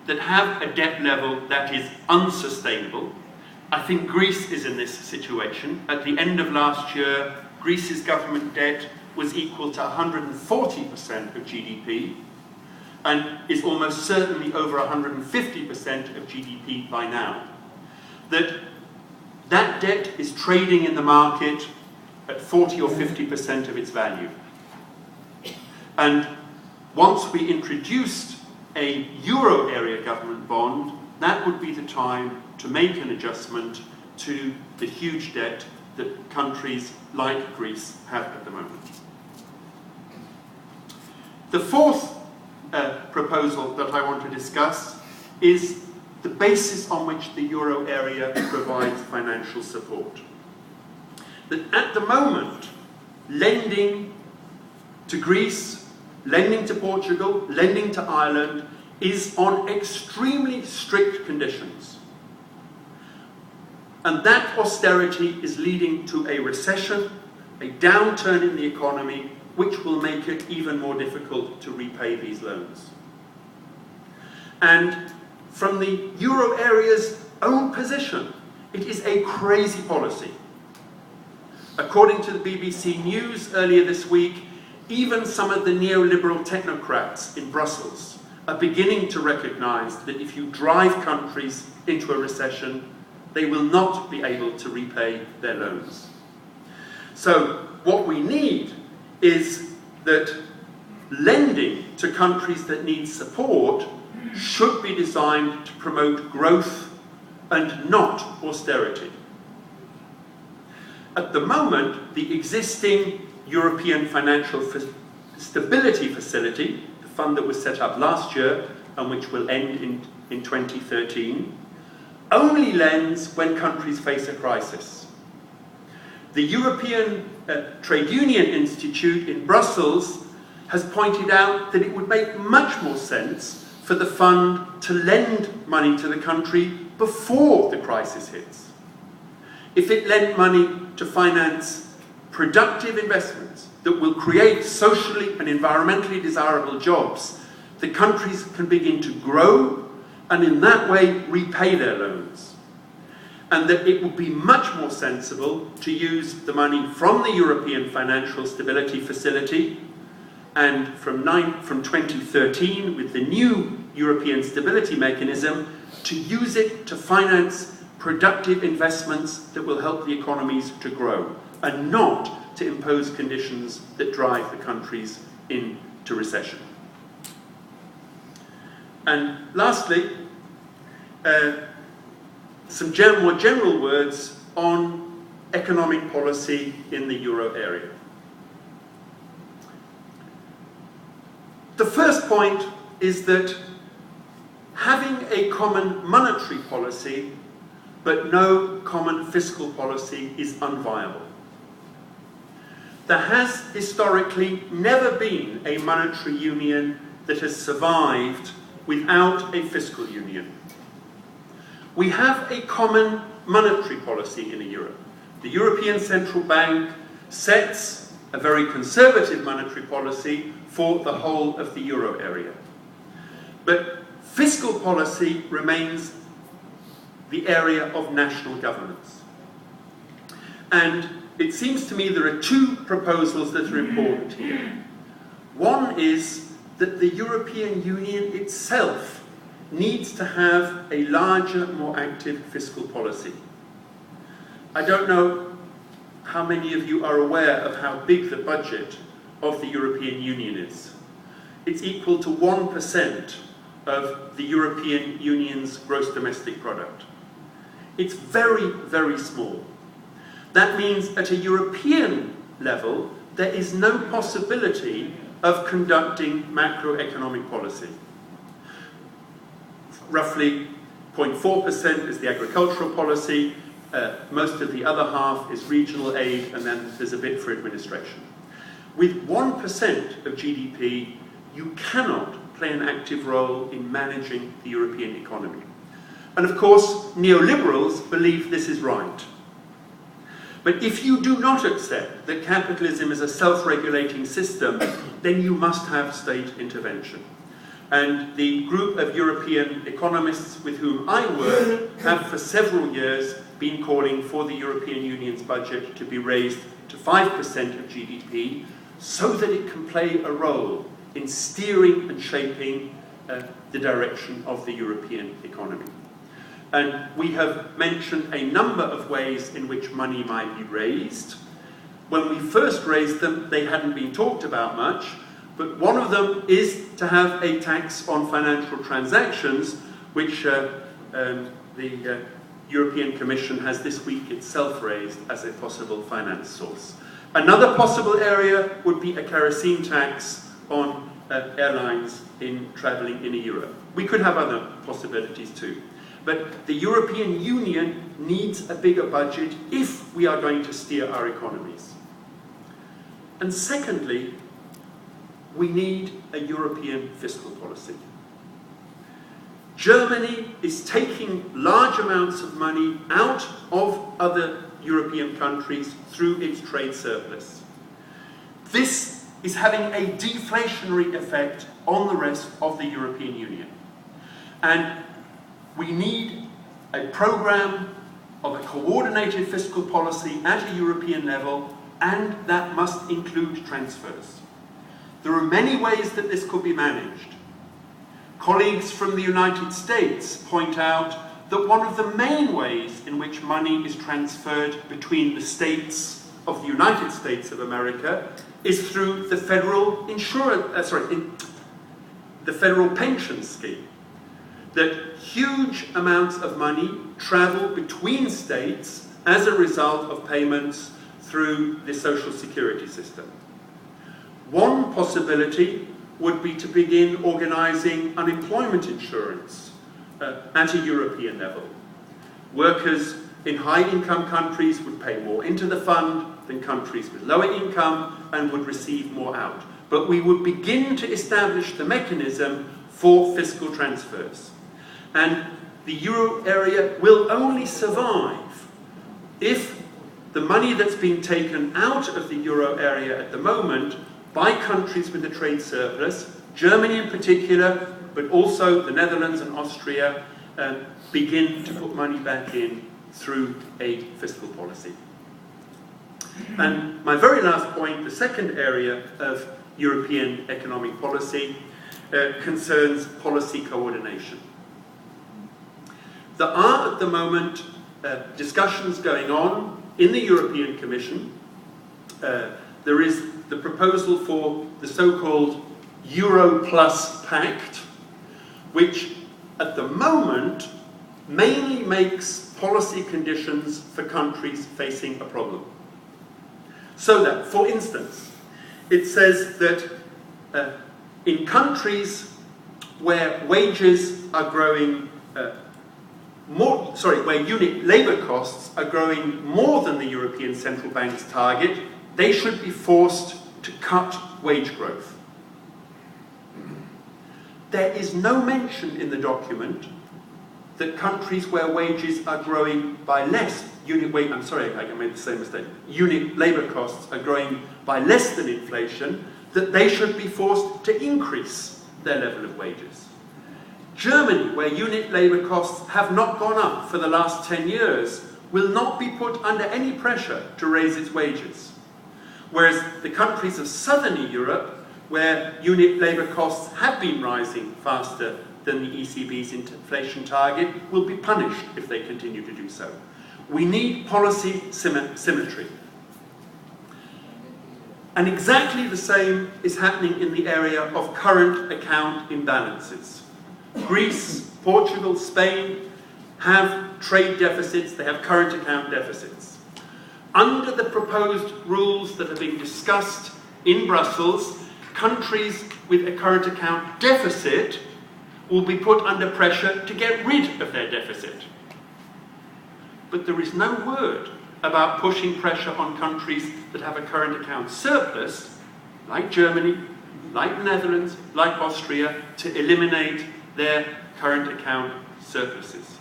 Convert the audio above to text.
that have a debt level that is unsustainable. I think Greece is in this situation. At the end of last year, Greece's government debt was equal to 140% of GDP and is almost certainly over 150% of GDP by now. That debt is trading in the market at 40 or 50% of its value. And once we introduced a euro area government bond, that would be the time to make an adjustment to the huge debt that countries like Greece have at the moment. The fourth proposal that I want to discuss is the basis on which the euro area provides financial support. That at the moment, lending to Greece, lending to Portugal, lending to Ireland is on extremely strict conditions. And that austerity is leading to a recession, a downturn in the economy, which will make it even more difficult to repay these loans. And from the euro area's own position, it is a crazy policy. According to the BBC News earlier this week, even some of the neoliberal technocrats in Brussels are beginning to recognise that if you drive countries into a recession, they will not be able to repay their loans. So what we need is that lending to countries that need support should be designed to promote growth and not austerity. At the moment, the existing European Financial Stability Facility, the fund that was set up last year and which will end in 2013, only lends when countries face a crisis. The European Trade Union Institute in Brussels has pointed out that it would make much more sense for the fund to lend money to the country before the crisis hits. If it lent money to finance productive investments that will create socially and environmentally desirable jobs, the countries can begin to grow and in that way repay their loans. And that it would be much more sensible to use the money from the European Financial Stability Facility and from 2013 with the new European Stability Mechanism to use it to finance productive investments that will help the economies to grow and not to impose conditions that drive the countries into recession. And lastly, some more general words on economic policy in the euro area. The first point is that having a common monetary policy but no common fiscal policy is unviable. There has historically never been a monetary union that has survived without a fiscal union. We have a common monetary policy in Europe. The European Central Bank sets a very conservative monetary policy for the whole of the euro area. But fiscal policy remains the area of national governments. And it seems to me there are two proposals that are important here. One is that the European Union itself needs to have a larger, more active fiscal policy. I don't know how many of you are aware of how big the budget of the European Union is. It's equal to 1% of the European Union's gross domestic product. It's very, very small. That means at a European level, there is no possibility of conducting macroeconomic policy. Roughly 0.4% is the agricultural policy, most of the other half is regional aid, and then there's a bit for administration. With 1% of GDP, you cannot play an active role in managing the European economy. And of course, neoliberals believe this is right. But if you do not accept that capitalism is a self-regulating system, then you must have state intervention. And the group of European economists with whom I work have for several years been calling for the European Union's budget to be raised to 5% of GDP so that it can play a role in steering and shaping the direction of the European economy. And we have mentioned a number of ways in which money might be raised. When we first raised them, they hadn't been talked about much, but one of them is to have a tax on financial transactions, which the European Commission has this week itself raised as a possible finance source. Another possible area would be a kerosene tax on airlines in travelling in Europe. We could have other possibilities too. But the European Union needs a bigger budget if we are going to steer our economies. And secondly, we need a European fiscal policy. Germany is taking large amounts of money out of other European countries through its trade surplus. This is having a deflationary effect on the rest of the European Union. And we need a programme of a coordinated fiscal policy at a European level, and that must include transfers. There are many ways that this could be managed. Colleagues from the United States point out that one of the main ways in which money is transferred between the states of the United States of America is through the federal the federal pension scheme. That huge amounts of money travel between states as a result of payments through the social security system. One possibility would be to begin organising unemployment insurance at a European level. Workers in high-income countries would pay more into the fund than countries with lower income and would receive more out. But we would begin to establish the mechanism for fiscal transfers. And the euro area will only survive if the money that's being taken out of the euro area at the moment by countries with a trade surplus, Germany in particular, but also the Netherlands and Austria, begin to put money back in through a fiscal policy. And my very last point, the second area of European economic policy, concerns policy coordination. There are at the moment discussions going on in the European Commission. There is the proposal for the so-called Euro Plus Pact, which at the moment mainly makes policy conditions for countries facing a problem. So that, for instance, it says that in countries where wages are growing where unit labour costs are growing more than the European Central Bank's target, they should be forced to cut wage growth. There is no mention in the document that countries where wages are growing by less, unit labour costs are growing by less than inflation, that they should be forced to increase their level of wages. Germany, where unit labour costs have not gone up for the last 10 years, will not be put under any pressure to raise its wages. Whereas the countries of southern Europe, where unit labour costs have been rising faster than the ECB's inflation target, will be punished if they continue to do so. We need policy symmetry. And exactly the same is happening in the area of current account imbalances. Greece, Portugal, Spain have trade deficits, they have current account deficits. Under the proposed rules that are being discussed in Brussels, countries with a current account deficit will be put under pressure to get rid of their deficit. But there is no word about pushing pressure on countries that have a current account surplus, like Germany, like the Netherlands, like Austria, to eliminate their current account surpluses.